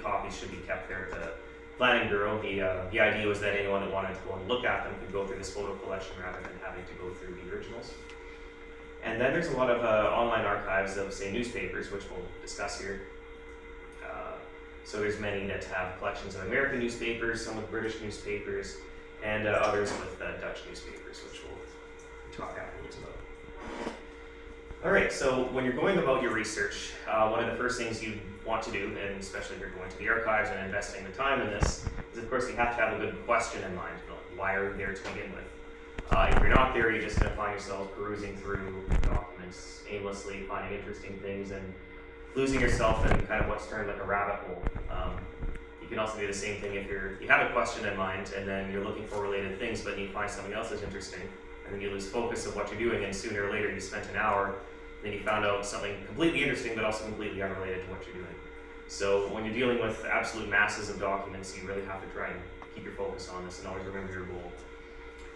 copies should be kept there at the planning bureau. The idea was that anyone that wanted to go and look at them could go through this photo collection rather than having to go through the originals. And then there's a lot of online archives of, say, newspapers, which we'll discuss here. So there's many that have collections of American newspapers, some with British newspapers, and others with Dutch newspapers, which we'll talk afterwards about. All right, so when you're going about your research, one of the first things you want to do, and especially if you're going to the archives and investing the time in this, is of course you have to have a good question in mind. Why are you there to begin with? If you're not there, you're just going to find yourself perusing through documents aimlessly, finding interesting things, and losing yourself in kind of what's termed like a rabbit hole. You can also do the same thing if you have a question in mind and then you're looking for related things, but you find something else that's interesting, and then you lose focus of what you're doing, and sooner or later you spent an hour, then you found out something completely interesting but also completely unrelated to what you're doing. So when you're dealing with absolute masses of documents, you really have to try and keep your focus on this and always remember your goal.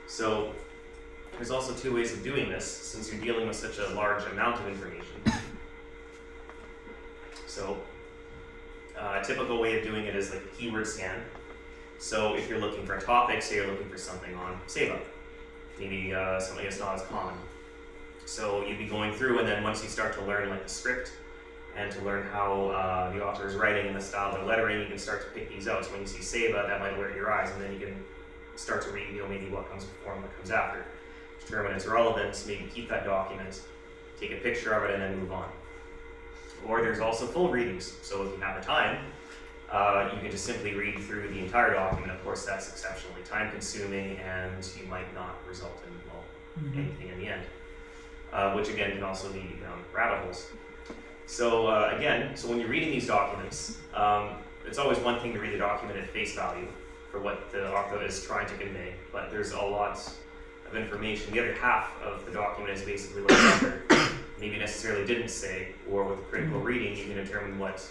So there's also two ways of doing this, since you're dealing with such a large amount of information. So a typical way of doing it is like a keyword scan. So if you're looking for a topic, say you're looking for something on Saba, maybe something that's not as common. So you'd be going through, and then once you start to learn like the script and to learn how the author is writing and the style of their lettering, you can start to pick these out. So when you see Saba, that might alert your eyes, and then you can start to read, maybe what comes before and what comes after. Determine its relevance, maybe keep that document, take a picture of it, and then move on. Or there's also full readings. So if you have the time, you can just simply read through the entire document. Of course, that's exceptionally time consuming, and you might not result in anything in the end, which again can also lead you down rabbit holes. So again, when you're reading these documents, it's always one thing to read the document at face value for what the author is trying to convey, but there's a lot of information. The other half of the document is basically what the author maybe necessarily didn't say, or with critical reading you can determine what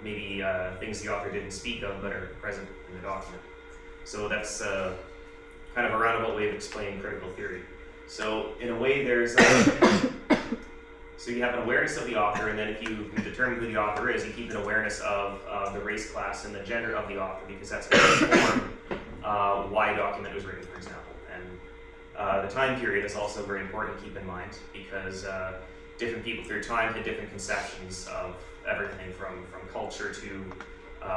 maybe things the author didn't speak of but are present in the document. So that's kind of a roundabout way of explaining critical theory. So in a way there's so you have an awareness of the author, and then if you can determine who the author is, you keep an awareness of the race, class, and the gender of the author, because that's going to inform why a document was written, for example. And the time period is also very important to keep in mind, because different people through time had different conceptions of everything from culture to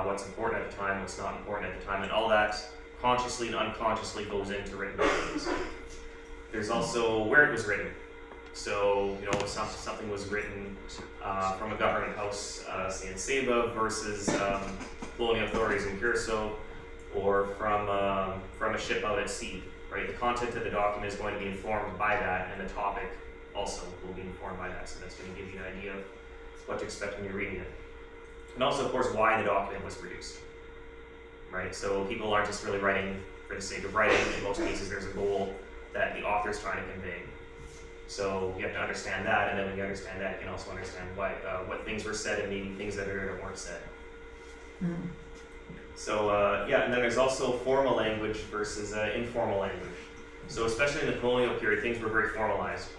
what's important at the time, what's not important at the time, and all that consciously and unconsciously goes into written documents. There's also where it was written. So, if something was written from a government house, say in Saba, versus colonial authorities in Curacao, or from a ship out at sea, right? The content of the document is going to be informed by that, and the topic also will be informed by that. So that's going to give you an idea of what to expect when you're reading it. And also, of course, why the document was produced, right? So people aren't just really writing for the sake of writing. In most cases, there's a goal that the author is trying to convey. So you have to understand that, and then when you understand that, you can also understand why, what things were said and maybe things that weren't said. So and then there's also formal language versus informal language. So especially in the colonial period, things were very formalized.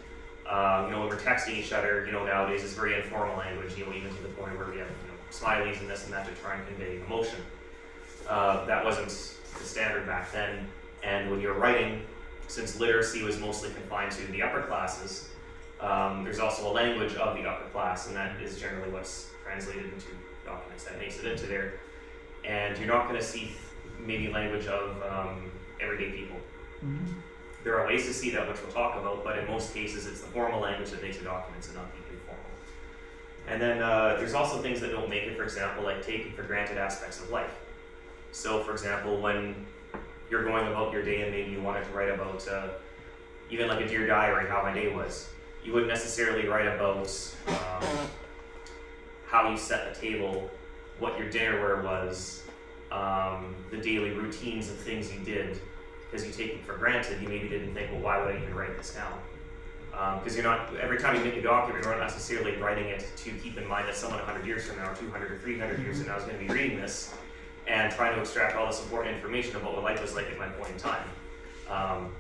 When we're texting each other, nowadays it's very informal language, even to the point where we have smileys and this and that to try and convey emotion. That wasn't the standard back then, and when you're writing, since literacy was mostly confined to the upper classes, there's also a language of the upper class, and that is generally what's translated into documents that makes it into there. And you're not going to see maybe language of everyday people. There are ways to see that, which we'll talk about, but in most cases it's the formal language that makes the documents and not the informal. And then there's also things that don't make it, for example, like taking for granted aspects of life. So for example, when you're going about your day and maybe you wanted to write about even like a Dear Diary, how my day was, you wouldn't necessarily write about how you set the table, what your dinnerware was, the daily routines of things you did, because you take it for granted. You maybe didn't think, well, why would I even write this down? Because you're not, every time you make a document, you're not necessarily writing it to keep in mind that someone 100 years from now, or 200 or 300 years from now is going to be reading this and trying to extract all this important information about what life was like at my point in time.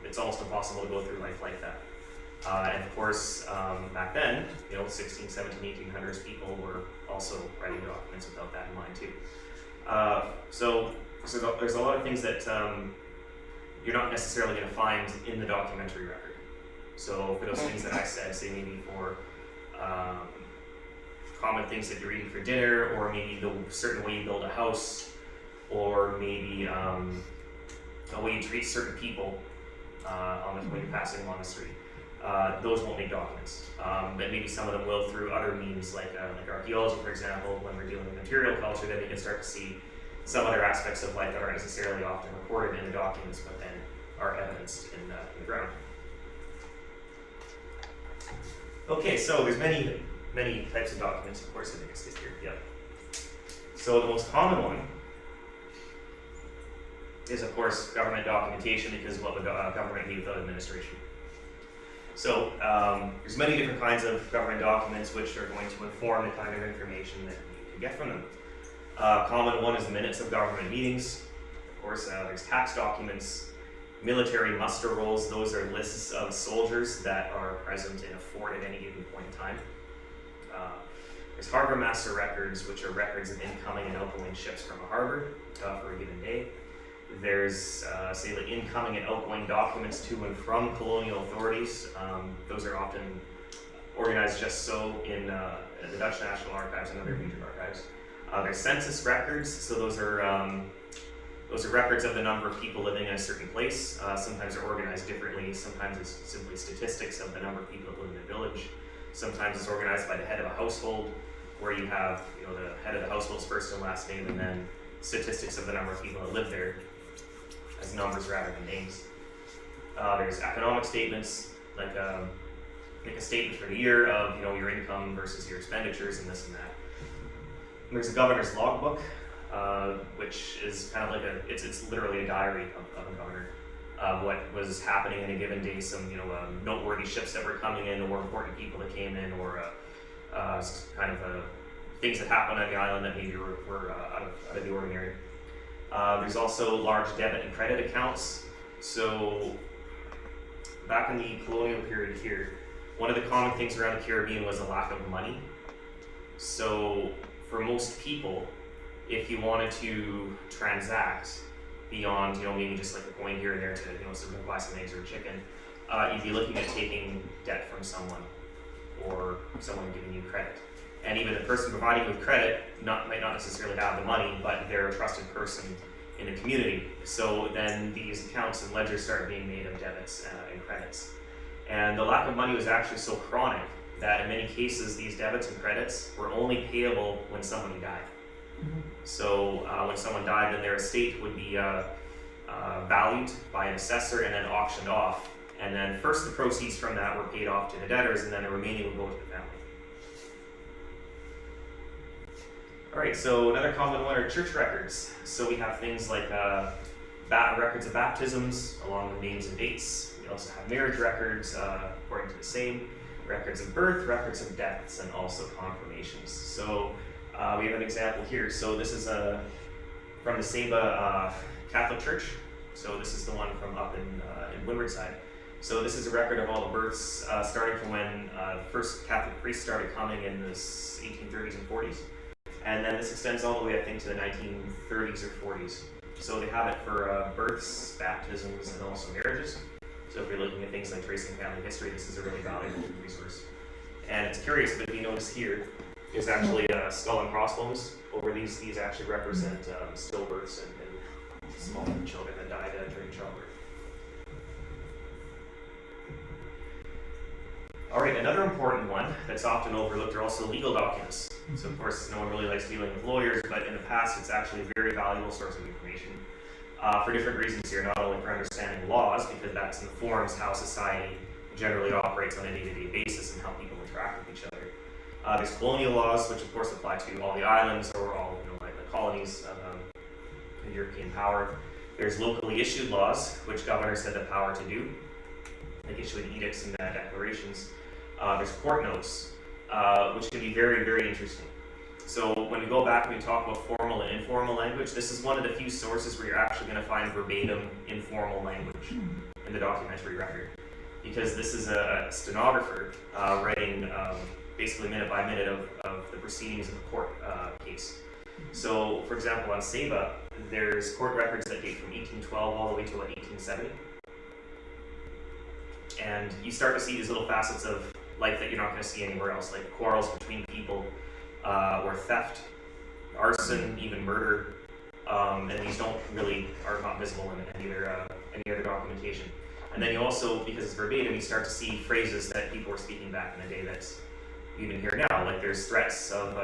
It's almost impossible to go through life like that. And of course, back then, 16, 17, 1800s, people were also writing documents without that in mind too. So there's a lot of things that you're not necessarily going to find in the documentary record. So for those things that I said, say maybe for common things that you're eating for dinner, or maybe the certain way you build a house, or maybe a way you treat certain people when you're passing along the street. Those won't make documents, but maybe some of them will through other means, like archaeology, for example. When we're dealing with material culture, then we can start to see some other aspects of life that aren't necessarily often recorded in the documents, but then are evidenced in the ground. Okay, so there's many types of documents. Of course, I think it's here. Yeah. So the most common one is, of course, government documentation, because of what the government needs without administration. So there's many different kinds of government documents which are going to inform the kind of information that you can get from them. Common one is the minutes of government meetings. Of course, there's tax documents, military muster rolls. Those are lists of soldiers that are present in a fort at any given point in time. There's harbor master records, which are records of incoming and outgoing ships from a harbor for a given day. There's, say, like incoming and outgoing documents to and from colonial authorities. Those are often organized just so in the Dutch National Archives and other major archives. There's census records, so those are records of the number of people living in a certain place. Sometimes they're organized differently. Sometimes it's simply statistics of the number of people that live in a village. Sometimes it's organized by the head of a household, where you have, the head of the household's first and last name, and then statistics of the number of people that live there as numbers rather than names. There's economic statements, like a statement for the year of your income versus your expenditures and this and that. And there's a governor's logbook, which is kind of like it's literally a diary of a governor. What was happening in a given day, some noteworthy ships that were coming in, or important people that came in, or things that happened on the island that maybe were out of the ordinary. There's also large debit and credit accounts. So back in the colonial period here, one of the common things around the Caribbean was a lack of money. So for most people, if you wanted to transact beyond, maybe just like a coin here and there to, sort of buy some eggs or chicken, you'd be looking at taking debt from someone, or someone giving you credit. And even the person providing you with credit might not necessarily have the money, but they're a trusted person in the community. So then these accounts and ledgers start being made of debits and credits. And the lack of money was actually so chronic that in many cases these debits and credits were only payable when somebody died. Mm-hmm. So when someone died, then their estate would be valued by an assessor and then auctioned off. And then first the proceeds from that were paid off to the debtors, and then the remaining would go to the family. All right, so another common one are church records. So we have things like records of baptisms, along with names and dates. We also have marriage records, according to the same, records of birth, records of deaths, and also confirmations. So we have an example here. So this is from the Saba Catholic Church. So this is the one from up in Windward side. So this is a record of all the births, starting from when the first Catholic priests started coming in the 1830s and 40s. And then this extends all the way, I think, to the 1930s or 40s. So they have it for births, baptisms, and also marriages. So if you're looking at things like tracing family history, this is a really valuable resource. And it's curious, but if you notice here, there's actually skull and crossbones over these. These actually represent stillbirths and small children that died during childbirth. All right, another important one that's often overlooked are also legal documents. So of course, no one really likes dealing with lawyers, but in the past, it's actually a very valuable source of information for different reasons here, not only for understanding laws, because that informs how society generally operates on a day-to-day basis and how people interact with each other. There's colonial laws, which of course apply to all the islands or all like the colonies of European power. There's locally issued laws, which governors had the power to do, like issuing edicts and declarations. There's court notes, which can be very, very interesting. So when we go back and we talk about formal and informal language, this is one of the few sources where you're actually going to find verbatim informal language in the documentary record. Because this is a stenographer writing basically minute by minute of the proceedings of the court case. So, for example, on Saba, there's court records that date from 1812 all the way to 1870. And you start to see these little facets of life that you're not going to see anywhere else, like quarrels between people, or theft, arson, even murder. And these are not visible in any other documentation. And then you also, because it's verbatim, you start to see phrases that people were speaking back in the day that you even hear now. Like there's threats of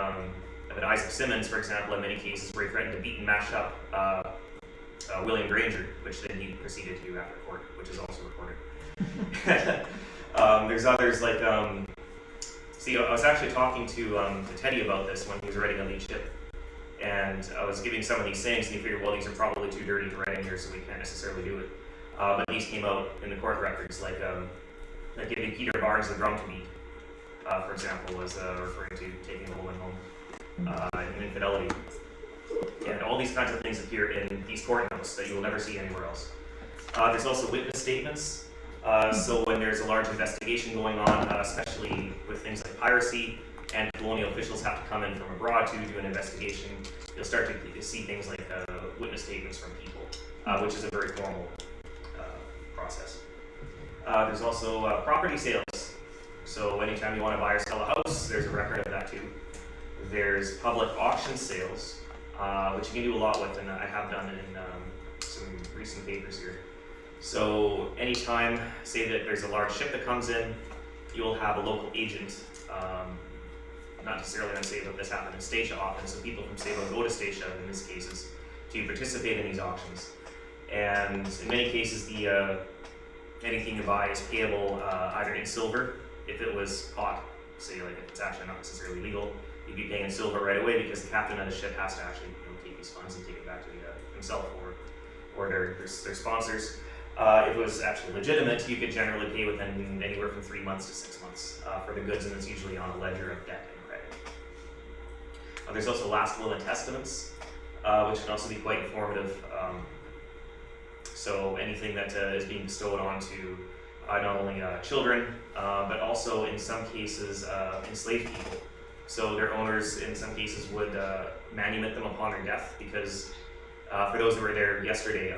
an Isaac Simmons, for example, in many cases where he threatened to beat and mash up William Granger, which then he proceeded to do after court, which is also recorded. There's others like, I was actually talking to Teddy about this when he was writing on lead ship. And I was giving some of these sayings, and he figured, well, these are probably too dirty to write in here, so we can't necessarily do it. But these came out in the court records, like giving Peter Barnes the drum to beat, for example, was referring to taking a woman home, and infidelity. And all these kinds of things appear in these court notes that you will never see anywhere else. There's also witness statements. So when there's a large investigation going on, especially with things like piracy, and colonial officials have to come in from abroad to do an investigation, you'll start to see things like witness statements from people, which is a very formal process. There's also property sales. So anytime you want to buy or sell a house, there's a record of that too. There's public auction sales, which you can do a lot with, and I have done in some recent papers here. So anytime, say that there's a large ship that comes in, you'll have a local agent, not necessarily on Saba, but this happened in Statia often, so people from Saba go to Statia in these cases to participate in these auctions. And in many cases, anything you buy is payable either in silver, if it was caught, say like if it's actually not necessarily legal, you'd be paying in silver right away because the captain of the ship has to actually take these funds and take it back to himself or their sponsors. If it was actually legitimate, you could generally pay within anywhere from 3 months to 6 months for the goods, and it's usually on a ledger of debt and credit. There's also last will and testaments, which can also be quite informative. So anything that is being bestowed onto not only children, but also in some cases enslaved people. So their owners in some cases would manumit them upon their death, because for those who were there yesterday,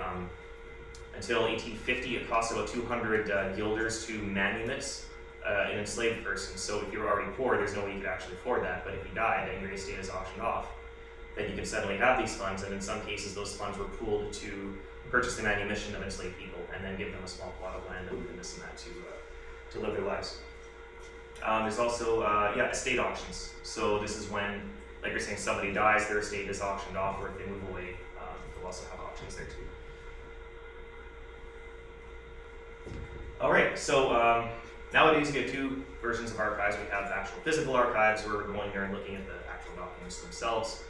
until 1850, it cost about 200 guilders to manumit an enslaved person. So if you were already poor, there's no way you could actually afford that. But if you died and your estate is auctioned off, then you can suddenly have these funds. And in some cases, those funds were pooled to purchase the manumission of enslaved people and then give them a small plot of land and this and that to live their lives. There's also estate auctions. So this is when, like you're saying, somebody dies, their estate is auctioned off, or if they move away, they'll also have auctions there too. All right, so nowadays we have two versions of archives. We have actual physical archives where we're going there and looking at the actual documents themselves.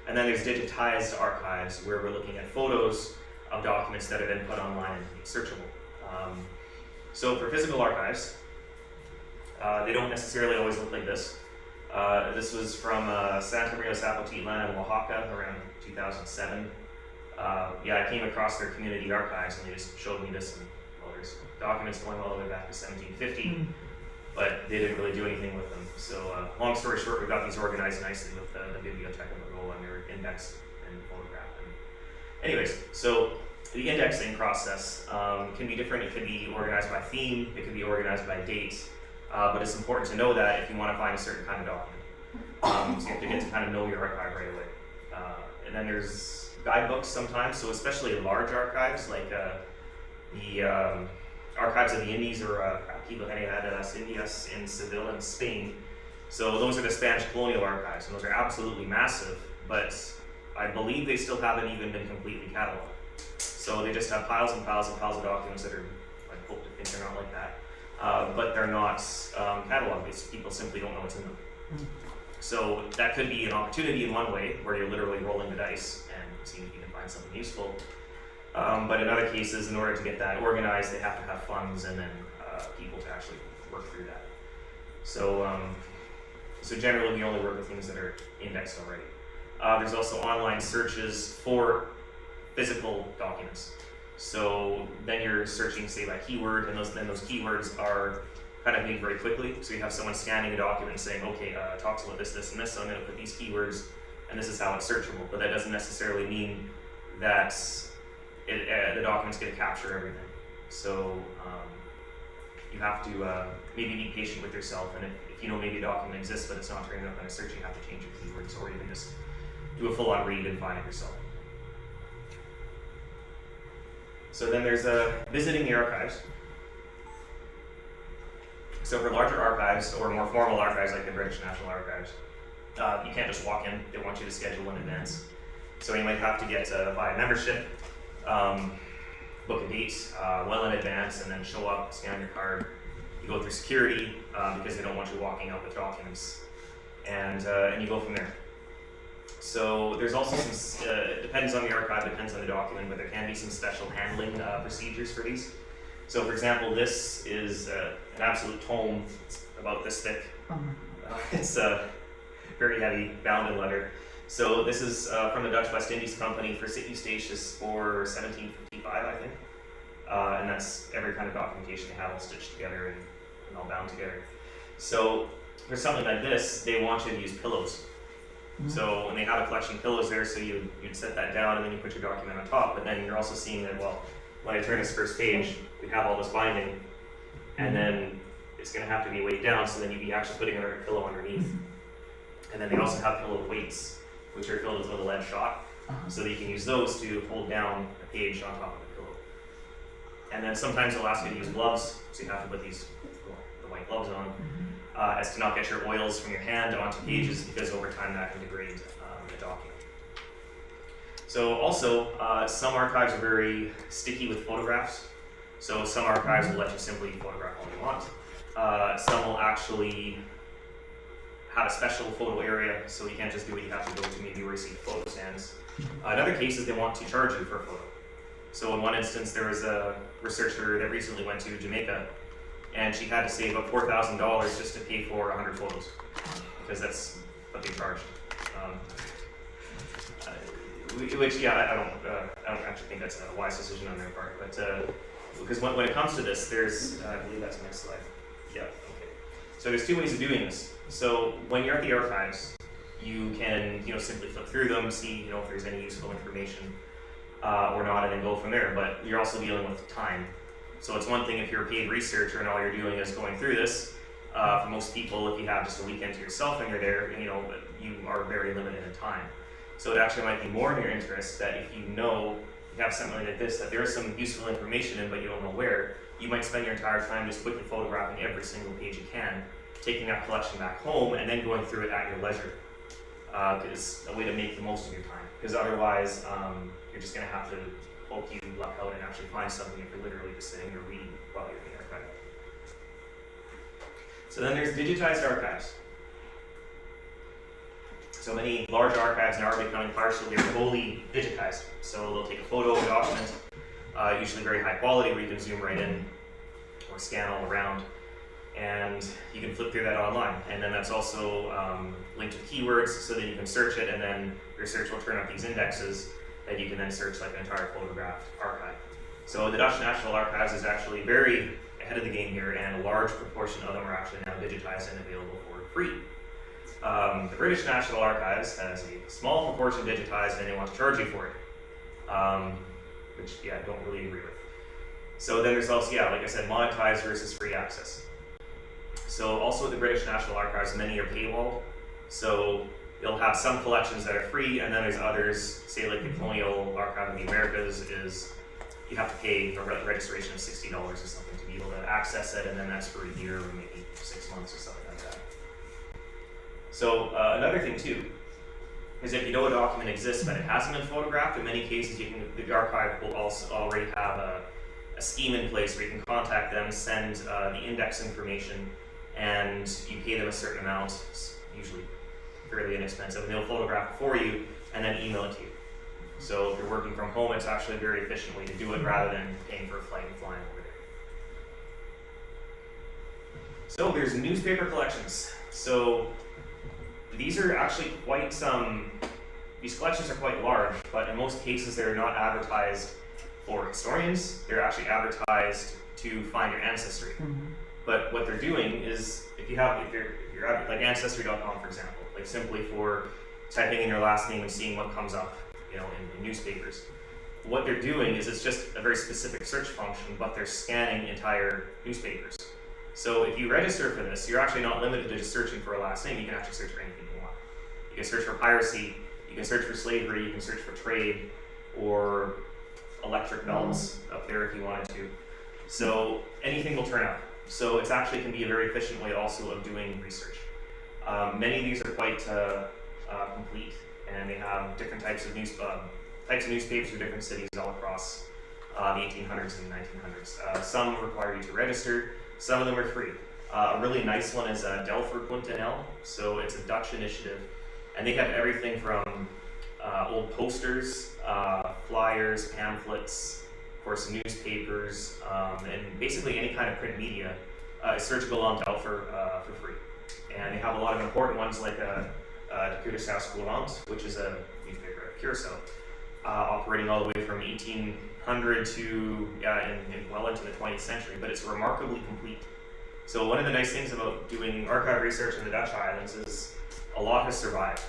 And then there's digitized archives where we're looking at photos of documents that have been put online and made searchable. So for physical archives, they don't necessarily always look like this. This was from Santa Maria Zapotitlan in Oaxaca around 2007. I came across their community archives and they just showed me this, and well, there's documents going all the way back to 1750, but they didn't really do anything with them. So long story short, we got these organized nicely with the bibliotheca Mago, and they're indexed and photographed. Anyways, so the indexing process can be different. It could be organized by theme, it could be organized by date, but it's important to know that if you want to find a certain kind of document. So you have to get to kind of know your archive right away. And then there's guidebooks sometimes, so especially large archives like the Archives of the Indies, or Archivo General de las Indias in Seville in Spain. So those are the Spanish colonial archives, and those are absolutely massive, but I believe they still haven't even been completely cataloged. So they just have piles and piles and piles of documents that are, I hope to think they're not like that, but they're not cataloged. People simply don't know what's in them. So that could be an opportunity in one way, where you're literally rolling the dice and seeing if you can find something useful. But in other cases, in order to get that organized, they have to have funds and then people to actually work through that. So generally, we only work with things that are indexed already. There's also online searches for physical documents. So then you're searching, say, by keyword, and those keywords are kind of made very quickly. So you have someone scanning a document and saying, okay, it talks about this, this, and this, so I'm going to put these keywords, and this is how it's searchable. But that doesn't necessarily mean that the document's going to capture everything. So you have to maybe be patient with yourself, and if you know maybe a document exists but it's not turning up in a search, you have to change your keywords, or even just do a full-on read and find it yourself. So then there's visiting the archives. So for larger archives or more formal archives like the British National Archives, you can't just walk in. They want you to schedule in advance. So you might have to get buy a membership, book a date well in advance, and then show up, scan your card. You go through security because they don't want you walking out with documents, and you go from there. So there's also some, depends on the archive, depends on the document, but there can be some special handling procedures for these. So for example, this is an absolute tome. It's about this thick. It's very heavy, bound in leather. So this is from the Dutch West Indies Company for St. Eustatius for 1755, I think. And that's every kind of documentation they have all stitched together and all bound together. So for something like this, they want you to use pillows. So when they have a collection of pillows there, so you'd set that down and then you put your document on top, but then you're also seeing that, well, when I turn this first page, we have all this binding, and then it's going to have to be weighed down, so then you'd be actually putting another pillow underneath. And then they also have pillow weights, which are filled with a lead shot, so that you can use those to hold down a page on top of the pillow. And then sometimes they'll ask you to use gloves, so you have to put these the white gloves on, as to not get your oils from your hand onto pages, because over time that can degrade the document. So also, some archives are very sticky with photographs. So some archives will let you simply photograph all you want. Some will actually have a special photo area, so you can't just do it, you have to go to maybe where you see photo stands. In other cases, they want to charge you for a photo. So in one instance, there was a researcher that recently went to Jamaica, and she had to save up $4,000 just to pay for 100 photos, because that's what they charged. Which, yeah, I don't actually think that's a wise decision on their part, but because when it comes to this, there's, I believe that's the next slide. Yeah, okay. So there's two ways of doing this. So when you're at the archives, you can, simply flip through them, see, if there's any useful information or not, and then go from there. But you're also dealing with time. So it's one thing if you're a paid researcher and all you're doing is going through this. For most people, if you have just a weekend to yourself and you're there, you are very limited in time. So it actually might be more in your interest that if you have something like this, that there's some useful information in, but you don't know where, you might spend your entire time just quickly photographing every single page you can, taking that collection back home, and then going through it at your leisure. Is a way to make the most of your time. Because otherwise, you're just going to have to hope you luck out and actually find something if you're literally just sitting or reading while you're in the archive. So then there's digitized archives. So many large archives now are becoming partially or wholly digitized. So they'll take a photo of a document, usually very high quality, where you can zoom right in or scan all around, and you can flip through that online. And then that's also linked with keywords so that you can search it, and then your search will turn up these indexes that you can then search like an entire photographed archive. So the Dutch National Archives is actually very ahead of the game here, and a large proportion of them are actually now digitized and available for free. The British National Archives has a small proportion digitized, and they want to charge you for it, which, I don't really agree with. So then there's also, like I said, monetized versus free access. So also at the British National Archives, many are paywalled. So you'll have some collections that are free, and then there's others, say like the Colonial Archive of the Americas, is you have to pay a registration of $60 or something to be able to access it, and then that's for a year or maybe 6 months or something like that. So another thing too, is if you know a document exists but it hasn't been photographed, in many cases the archive will also already have a scheme in place where you can contact them, send the index information, and you pay them a certain amount, usually fairly inexpensive, and they'll photograph it for you and then email it to you. So if you're working from home, it's actually a very efficient way to do it rather than paying for a flight and flying over there. So there's newspaper collections. So these are actually quite these collections are quite large, but in most cases they're not advertised for historians. They're actually advertised to find your ancestry. But what they're doing is, if you're like Ancestry.com, for example, like simply for typing in your last name and seeing what comes up, in newspapers. What they're doing is it's just a very specific search function, but they're scanning entire newspapers. So if you register for this, you're actually not limited to just searching for a last name. You can actually search for anything you want. You can search for piracy, you can search for slavery, you can search for trade, or electric bells up there if you wanted to. So anything will turn up. So it actually can be a very efficient way also of doing research. Many of these are quite complete, and they have different types of newspapers for different cities all across the 1800s and 1900s. Some require you to register, some of them are free. A really nice one is Delver.nl, so it's a Dutch initiative, and they have everything from old posters, flyers, pamphlets, of course newspapers, and basically any kind of print media is searchable on Delver for free. And they have a lot of important ones like De Curaçao Courant, which is a newspaper of Curaçao, operating all the way from 1800 to well into the 20th century, but it's remarkably complete. So one of the nice things about doing archive research in the Dutch islands is a lot has survived.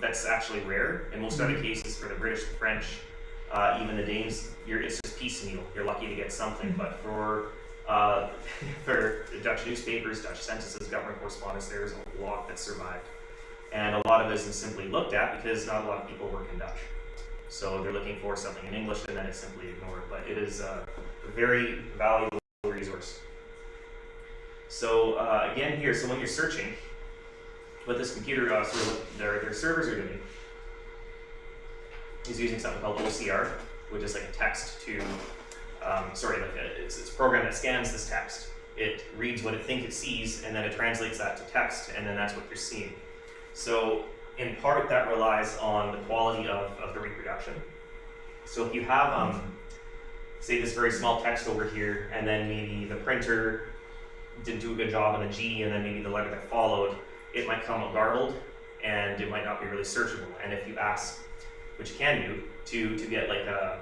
That's actually rare. In most other cases, for the British, the French, even the Danes, it's just piecemeal. You're lucky to get something, but for the Dutch newspapers, Dutch censuses, government correspondence, there's a lot that survived. And a lot of it isn't simply looked at because not a lot of people work in Dutch. So they're looking for something in English and then it's simply ignored. But it is a very valuable resource. So again here, so when you're searching, what this computer, their servers are doing is using something called OCR, which is like a text to, it's a program that scans this text. It reads what it thinks it sees, and then it translates that to text, and then that's what you're seeing. So in part, that relies on the quality of the reproduction. So if you have, say, this very small text over here, and then maybe the printer didn't do a good job on the G, and then maybe the letter that followed, it might come out garbled, and it might not be really searchable. And if you ask, which you can do, to get like a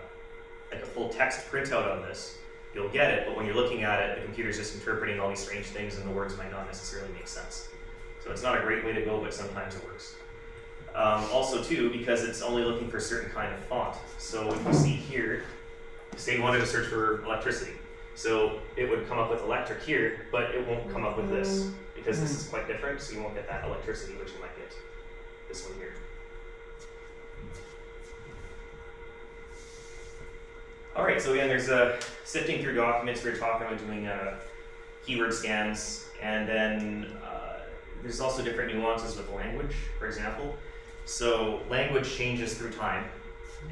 full text printout of this, you'll get it, but when you're looking at it, the computer's just interpreting all these strange things, and the words might not necessarily make sense. So it's not a great way to go, but sometimes it works. Also too, because it's only looking for a certain kind of font. So if you see here, say you wanted to search for electricity. So it would come up with electric here, but it won't come up with this, because this is quite different, so you won't get that electricity, which you might get this one here. All right, so again, there's sifting through documents. We're talking about doing keyword scans, and then there's also different nuances with language, for example. So language changes through time,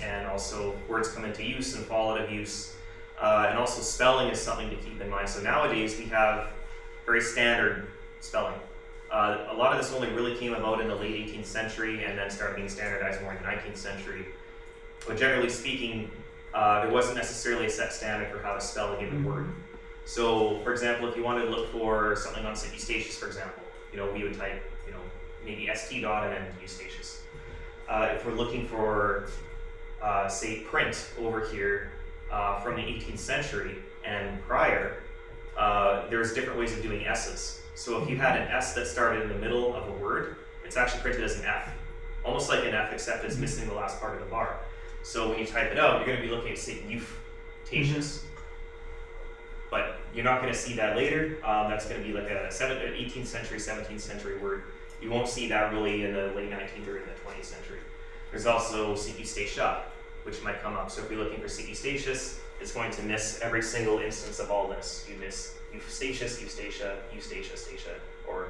and also words come into use and fall out of use, and also spelling is something to keep in mind. So nowadays we have very standard spelling. A lot of this only really came about in the late 18th century and then started being standardized more in the 19th century. But generally speaking, there wasn't necessarily a set standard for how to spell a given word. So, for example, if you wanted to look for something on Eustatius, for example, we would type, maybe st dot and then Eustatius. If we're looking for, say, print over here from the 18th century and prior, there's different ways of doing S's. So if you had an S that started in the middle of a word, it's actually printed as an F, almost like an F, except it's missing the last part of the bar. So when you type it out, you're going to be looking at, say, Eustatius. But you're not going to see that later. That's going to be like a 18th century, 17th century word. You won't see that really in the late 19th or in the 20th century. There's also Eustatia, which might come up. So if you're looking for Eustatius, it's going to miss every single instance of all this. You miss Eustatius, Eustatia, Eustatia, Statia, or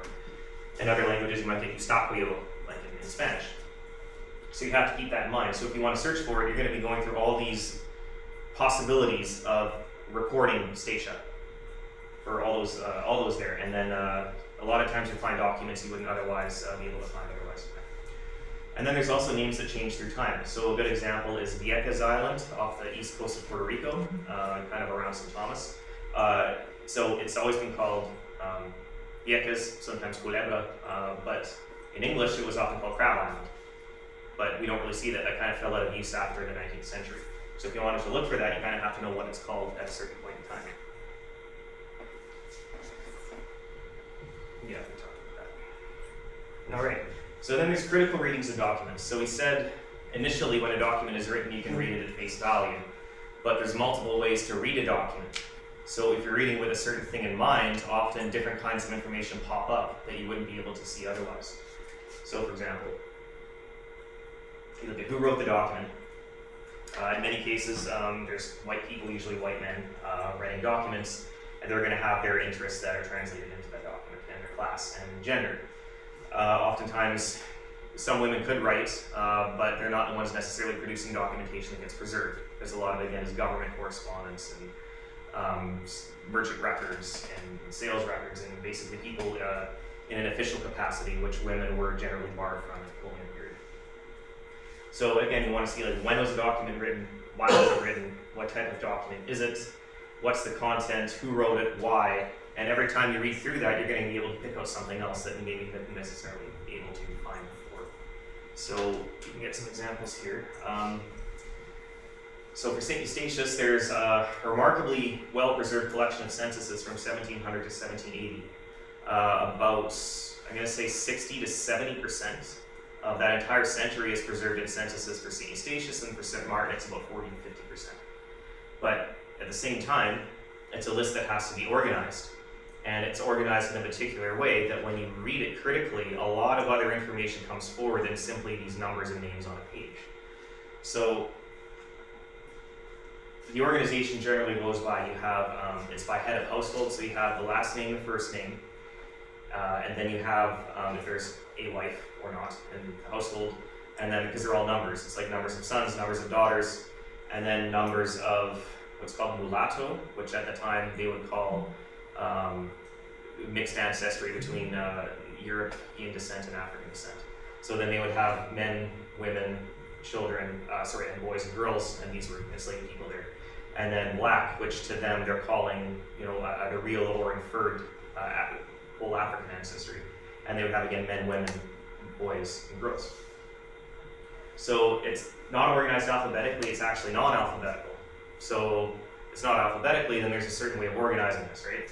in other languages you might get Eustaquio, like in Spanish. So you have to keep that in mind. So if you want to search for it, you're going to be going through all these possibilities of recording Statia for all those there. And then a lot of times you'll find documents you wouldn't otherwise be able to find otherwise. And then there's also names that change through time. So a good example is Vieques Island off the east coast of Puerto Rico, kind of around St. Thomas. So it's always been called Vieques, sometimes Culebra, but in English it was often called Crab Island. But we don't really see that. That kind of fell out of use after the 19th century. So if you wanted to look for that, you kind of have to know what it's called at a certain point in time. Yeah, we talked about that. All right. So then there's critical readings of documents. So we said initially when a document is written, you can read it at face value, but there's multiple ways to read a document. So if you're reading with a certain thing in mind, often different kinds of information pop up that you wouldn't be able to see otherwise. So for example, you look at who wrote the document. In many cases, there's white people, usually white men, writing documents, and they're going to have their interests that are translated into that document, and their class and gender. Oftentimes, some women could write, but they're not the ones necessarily producing documentation that gets preserved, because a lot of it, again, is government correspondence and merchant records and sales records, and basically people in an official capacity, which women were generally barred from in the colonial period. So again, you want to see like when was the document written, why was it written, what type of document is it, what's the content, who wrote it, why, and every time you read through that, you're going to be able to pick out something else that you maybe couldn't necessarily be able to find before. So you can get some examples here. So for St. Eustatius, there's a remarkably well-preserved collection of censuses from 1700 to 1780. About, I'm going to say 60 to 70% of that entire century is preserved in censuses for St. Eustatius, and for St. Martin it's about 40 to 50%. But at the same time, it's a list that has to be organized. And it's organized in a particular way that when you read it critically, a lot of other information comes forward than simply these numbers and names on a page. So the organization generally goes by, you have, it's by head of household, so you have the last name, the first name, and then you have, if there's a wife or not in the household, and then because they're all numbers, it's like numbers of sons, numbers of daughters, and then numbers of what's called mulatto, which at the time they would call mixed ancestry between European descent and African descent. So then they would have men, women, children, and boys and girls, and these were enslaved people there. And then black, which to them they're calling, either real or inferred whole African ancestry. And they would have again men, women, boys, and girls. So it's not organized alphabetically, it's actually non-alphabetical. So it's not alphabetically, then there's a certain way of organizing this, right?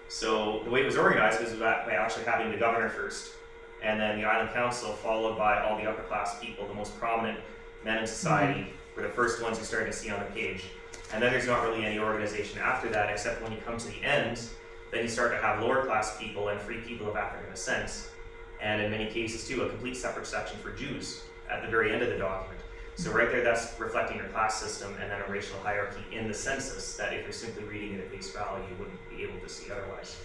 So the way it was organized was by actually having the governor first, and then the island council, followed by all the upper class people, the most prominent men in society, were the first ones you started to see on the page. And then there's not really any organization after that, except when you come to the end, then you start to have lower class people and free people of African descent, and in many cases too, a complete separate section for Jews at the very end of the document. So right there, that's reflecting your class system and then a racial hierarchy in the census that if you're simply reading it at face value, you wouldn't be able to see otherwise.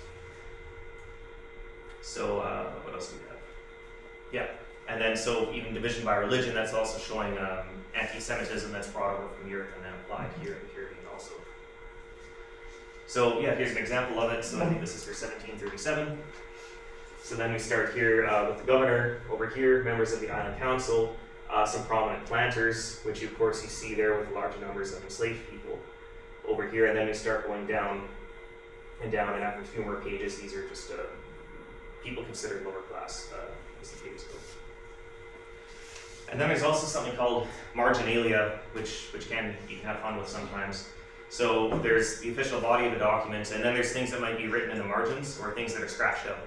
So what else do we have? Yeah, and then so even division by religion, that's also showing anti-Semitism that's brought over from Europe and then applied here in the Caribbean also. So yeah, here's an example of it. So I think this is for 1737. So then we start here with the governor, over here, members of the island council, some prominent planters, which of course you see there with large numbers of enslaved people over here, and then we start going down and down, and after a few more pages, these are just people considered lower class as the pages go. And then there's also something called marginalia, which you can have fun with sometimes. So there's the official body of the document, and then there's things that might be written in the margins or things that are scratched out.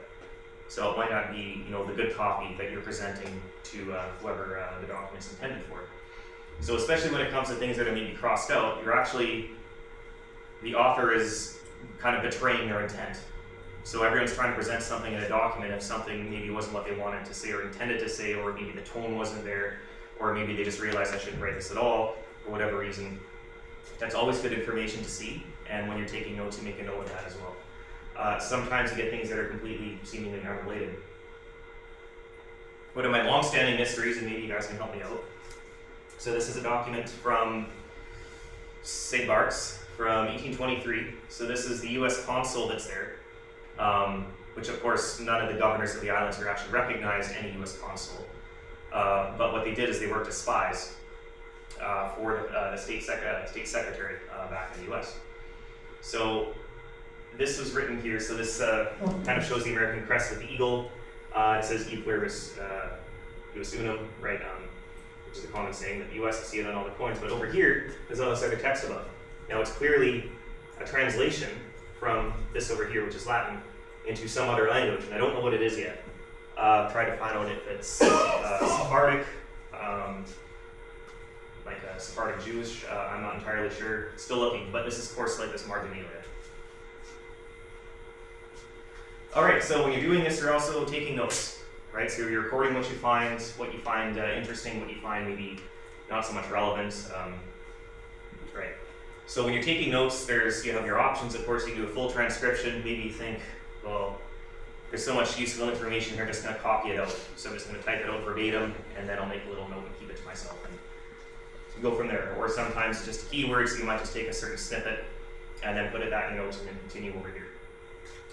So it might not be, the good copy that you're presenting to whoever the document's intended for. So especially when it comes to things that are maybe crossed out, the author is kind of betraying their intent. So everyone's trying to present something in a document if something maybe wasn't what they wanted to say or intended to say, or maybe the tone wasn't there, or maybe they just realized I shouldn't write this at all, for whatever reason. That's always good information to see, and when you're taking notes, you make a note of that as well. Sometimes you get things that are completely seemingly unrelated. One of my long-standing mysteries, and maybe you guys can help me out. So this is a document from St. Bart's from 1823. So this is the U.S. consul that's there, which of course none of the governors of the islands are actually recognized any U.S. consul. But what they did is they worked as spies for the state secretary back in the U.S. So this was written here, so this kind of shows the American crest with the eagle. It saes E pluribus US unum, right, which is a common saying that the US, you see it on all the coins, but over here, there's all this other text above. Now it's clearly a translation from this over here, which is Latin, into some other language, and I don't know what it is yet. Try to find out if it's Sephardic, like a Sephardic Jewish. I'm not entirely sure. Still looking, but this is, of course, like this marginalia. All right, so when you're doing this, you're also taking notes, right? So you're recording what you find interesting, what you find maybe not so much relevant, right? So when you're taking notes, you have your options. Of course, you do a full transcription. Maybe you think, well, there's so much useful information here, I'm just going to copy it out. So I'm just going to type it out verbatim, and then I'll make a little note and keep it to myself. And go from there. Or sometimes it's just a keyword, so you might just take a certain snippet and then put it that in notes and then continue over here.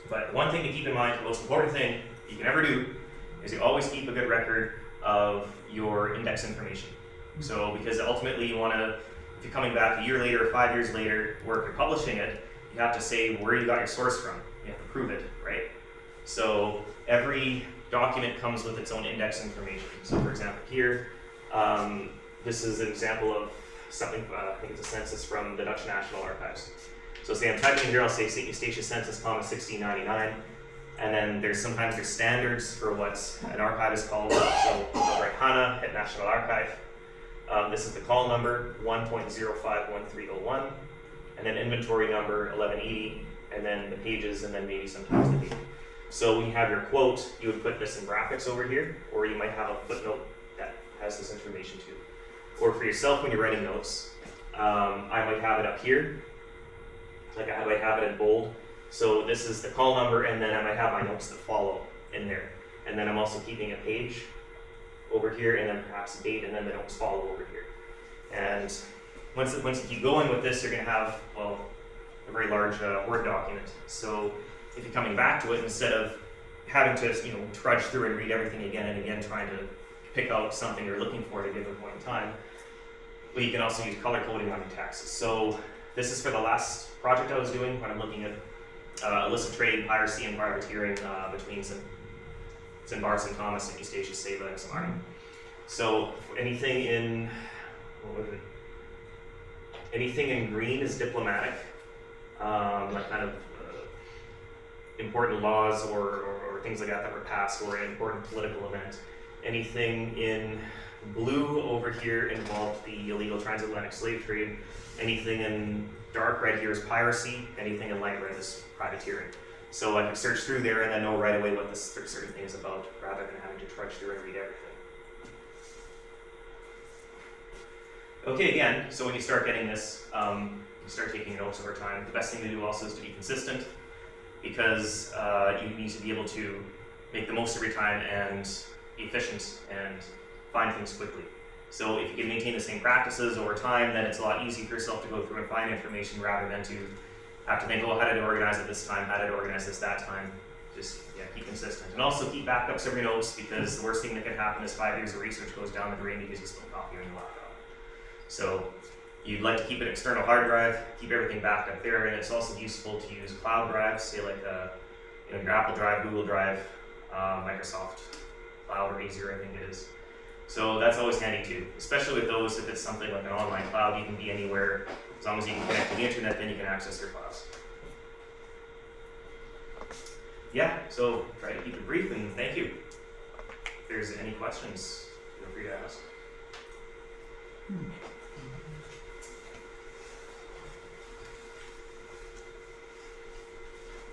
But one thing to keep in mind, the most important thing you can ever do, is you always keep a good record of your index information. So, because ultimately you want to, if you're coming back a year later or 5 years later, or if you're publishing it, you have to say where you got your source from. You have to prove it, right? So every document comes with its own index information. So for example here, this is an example of something, I think it's a census from the Dutch National Archives. So say I'm typing in here, I'll say St. Eustatius Census, 1699, and then sometimes there's standards for what an archive is called. So I'll write HANA at National Archive. This is the call number, 1.051301, and then inventory number, 1180, and then the pages, and then maybe sometimes the date. So when you have your quote, you would put this in brackets over here, or you might have a footnote that has this information too. Or for yourself when you're writing notes, I might have it up here, like I might have it in bold. So this is the call number, and then I might have my notes that follow in there. And then I'm also keeping a page over here, and then perhaps a date, and then the notes follow over here. And once you keep going with this, you're going to have, well, a very large Word document. So if you're coming back to it, instead of having to trudge through and read everything again and again, trying to pick out something you're looking for at a given point in time, well, you can also use color coding on your text. So this is for the last project I was doing when I'm looking at illicit trade, piracy, and privateering between St. Bar, St. Thomas, St. Eustatius, Saba, and Samarkand. So anything in, anything in green is diplomatic, like kind of important laws or things like that were passed, or an important political event. Anything in blue over here involved the illegal transatlantic slave trade. Anything in dark red here is piracy. Anything in light red is privateering. So I can search through there and then know right away what this certain thing is about, rather than having to trudge through and read everything. Okay, again, so when you start getting this, you start taking notes over time. The best thing to do also is to be consistent, because you need to be able to make the most of your time and be efficient and find things quickly. So if you can maintain the same practices over time, then it's a lot easier for yourself to go through and find information, rather than to have to think, oh, how did I organize it this time? How did I organize this that time? Just keep consistent. And also keep backups of your notes, because the worst thing that can happen is 5 years of research goes down the drain because you spilled coffee on your laptop. So you'd like to keep an external hard drive, keep everything backed up there, and it's also useful to use cloud drives, say like your Apple Drive, Google Drive, Microsoft Cloud, or Azure, I think it is. So that's always handy too, especially with those. If it's something like an online cloud, you can be anywhere. As long as you can connect to the internet, then you can access your files. Yeah, so try to keep it brief, and thank you. If there's any questions, feel free to ask.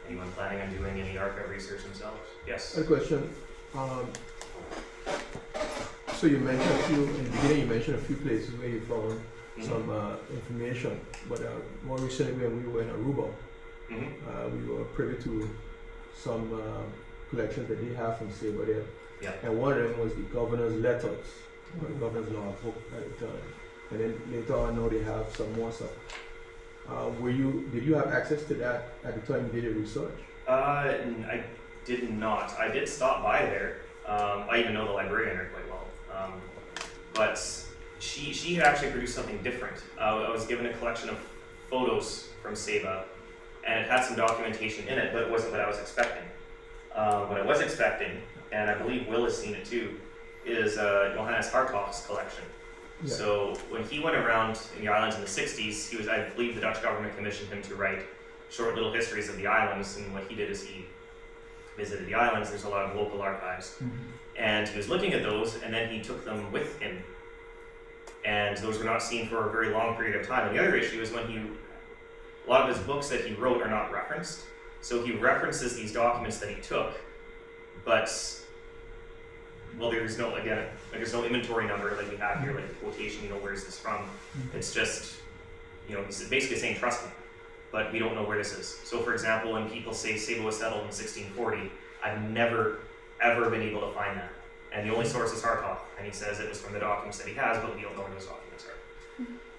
Anyone planning on doing any archive research themselves? Yes? A question. So you mentioned in the beginning, you mentioned a few places where you found some information, but more recently when we were in Aruba, we were privy to some collections that they have from Saba there. Yeah. And one of them was the governor's letters, or the governor's law book at the time. And then later on, now they have some more stuff. Did you have access to that at the time you did your research? I did not. I did stop by there. I even know the librarian there quite well. But she had actually produced something different. I was given a collection of photos from Saba, and it had some documentation in it, but it wasn't what I was expecting. What I was expecting, and I believe Will has seen it too, is Johannes Hartog's collection. Yeah. So when he went around in the islands in the 60s, I believe the Dutch government commissioned him to write short little histories of the islands, and what he did is he visited the islands, there's a lot of local archives. And he was looking at those, and then he took them with him. And those were not seen for a very long period of time. And the other issue is when a lot of his books that he wrote are not referenced. So he references these documents that he took, but, well, there's no inventory number like we have here, like the quotation, where is this from? It's just, he's basically saying, trust me, but we don't know where this is. So for example, when people say Saba was settled in 1640, I've never, ever been able to find that. And the only source is Hartog, and he says it was from the documents that he has, but we don't know where those documents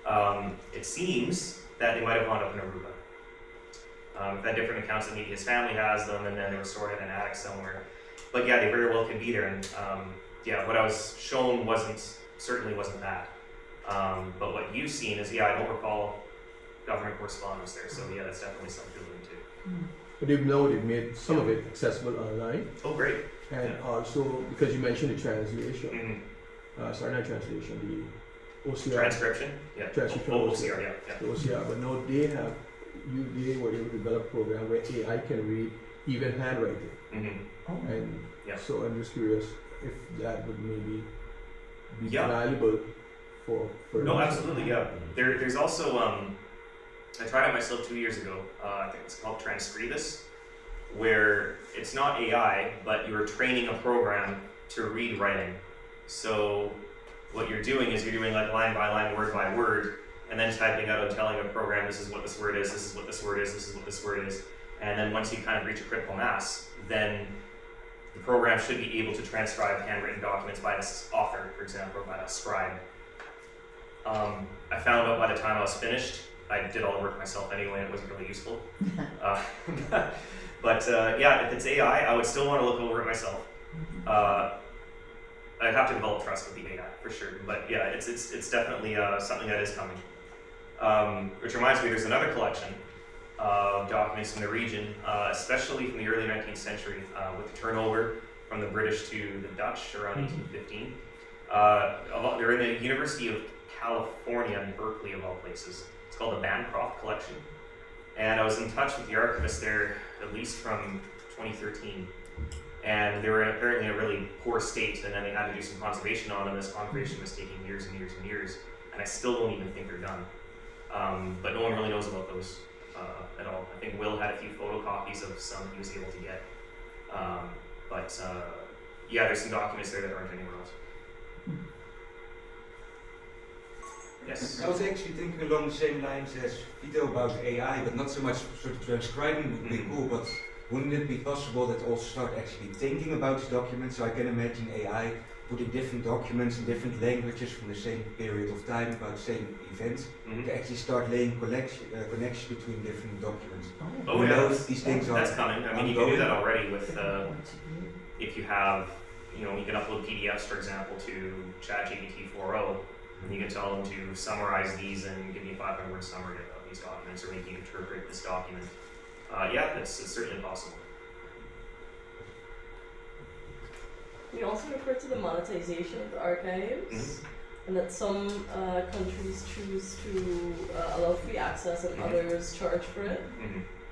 are. It seems that they might have wound up in Aruba. We've had different accounts that maybe his family has them, and then they were stored in an attic somewhere. But yeah, they very well could be there. And what I was shown certainly wasn't that. But what you've seen is, I don't recall government correspondence there. So yeah, that's definitely something to look into. But they've made some of it accessible online. Oh, great. And also, because you mentioned the translation, sorry, not translation, the OCR. Transcription? Yeah. Transcription. OCR, yeah. The OCR, but no, they were able to develop a program where AI can read even handwriting. And so I'm just curious if that would maybe be valuable for No, absolutely, yeah. There's also, I tried it myself 2 years ago, I think it's called Transcribus, where it's not AI, but you're training a program to read writing. So what you're doing is you're doing like line by line, word by word, and then typing out and telling the program, this is what this word is, this is what this word is, this is what this word is. And then once you kind of reach a critical mass, then the program should be able to transcribe handwritten documents by this author, for example, or by a scribe. I found out by the time I was finished, I did all the work myself anyway, and it wasn't really useful. But if it's AI, I would still want to look over it myself. I'd have to develop trust with the AI for sure. But yeah, it's definitely something that is coming. Which reminds me, there's another collection of documents from the region, especially from the early 19th century, with the turnover from the British to the Dutch around 1815. They're in the University of California in Berkeley, of all places. It's called the Bancroft Collection. And I was in touch with the archivist there, at least from 2013. And they were apparently in a really poor state, and then they had to do some conservation on them. This conservation was taking years and years and years, and I still don't even think they're done. But no one really knows about those at all. I think Will had a few photocopies of some he was able to get. There's some documents there that aren't anywhere else. Yes? I was actually thinking along the same lines as Vito about AI, but not so much sort of transcribing would be cool, but wouldn't it be possible that also start actually thinking about these documents? So I can imagine AI putting different documents in different languages from the same period of time about the same events to actually start laying connection between different documents. Oh yeah, these things that's coming. I mean, you can do that already with, if you have, you can upload PDFs, for example, to ChatGPT 4.0, and you can tell them to summarize these and give me a 500-word summary of these documents, or make you interpret this document. It's certainly possible. We also refer to the monetization of the archives, and that some countries choose to allow free access and others charge for it.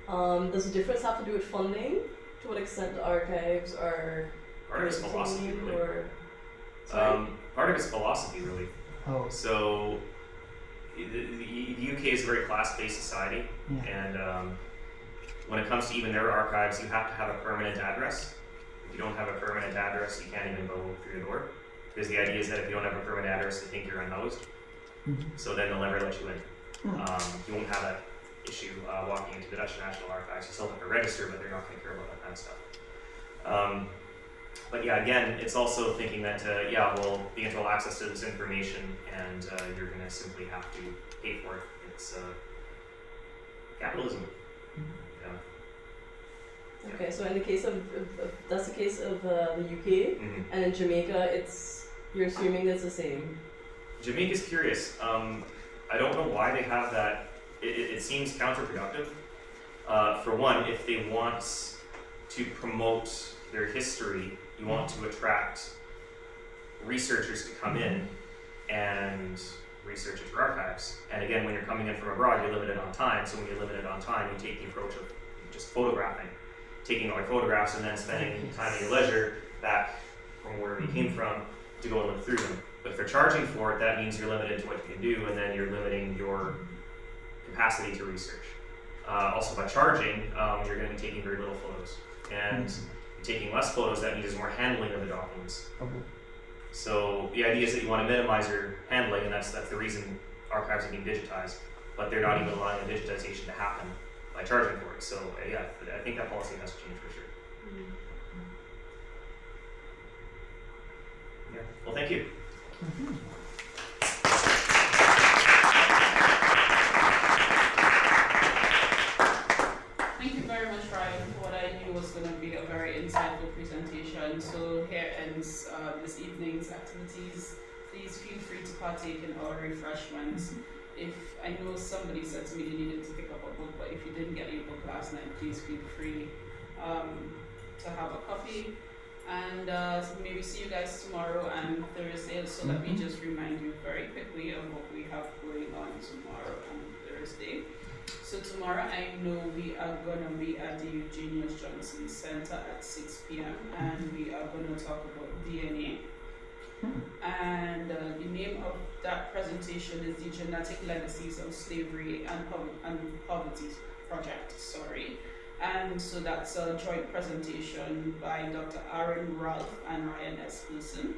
Does the difference have to do with funding? To what extent the archives are part of it's philosophy, really. Or, part of it's philosophy, really. Oh. So the UK is a very class-based society, and when it comes to even their archives, you have to have a permanent address. If you don't have a permanent address, you can't even go through the door. Because the idea is that if you don't have a permanent address, they think you're unhoused. So then they'll never let you in. You won't have that issue walking into the Dutch National Archives. You still have to register, but they're not going to care about that kind of stuff. But yeah, again, it's also thinking that, well, being able to access to this information, and you're going to simply have to pay for it. It's capitalism. Okay, so in the case of that's the case of the UK, and in Jamaica, you're assuming it's the same. Jamaica's curious. I don't know why they have that. It seems counterproductive. For one, if they want to promote their history, you want to attract researchers to come in and research at your archives. And again, when you're coming in from abroad, you're limited on time. So when you're limited on time, you take the approach of just photographing. taking all your photographs and then spending time at your leisure back from where you came from to go and look through them. But if they're charging for it, that means you're limited to what you can do, and then you're limiting your capacity to research. Also, by charging, you're going to be taking very little photos, and taking less photos, that means there's more handling of the documents. So the idea is that you want to minimize your handling, and that's the reason archives are being digitized. But they're not even allowing the digitization to happen by charging for it. So yeah, I think that policy has to change for sure. Yeah. Well, thank you. Thank you very much, Ryan, for what I knew was going to be a very insightful presentation. So here ends this evening's activities. Please feel free to partake in our refreshments. If I know somebody said to me they needed to pick up a book, but if you didn't get your book last night, please feel free to have a copy. And maybe see you guys tomorrow and Thursday. So let me just remind you very quickly of what we have going on tomorrow and Thursday. So tomorrow I know we are going to be at the Eugenius Johnson Center at 6 p.m. and we are going to talk about DNA. And the name of that presentation is the Genetic Legacies of Slavery and Poverty Project. And so that's a joint presentation by Dr. Aaron Ralph and Ryan Espersen.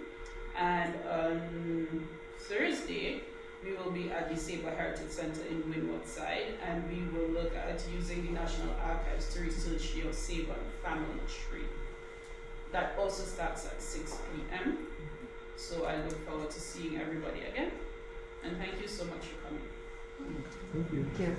And on Thursday, we will be at the Saba Heritage Center in Windward Side, and we will look at using the National Archives to research your Saba family tree. That also starts at 6 p.m. So I look forward to seeing everybody again. And thank you so much for coming. Thank you. Thank you.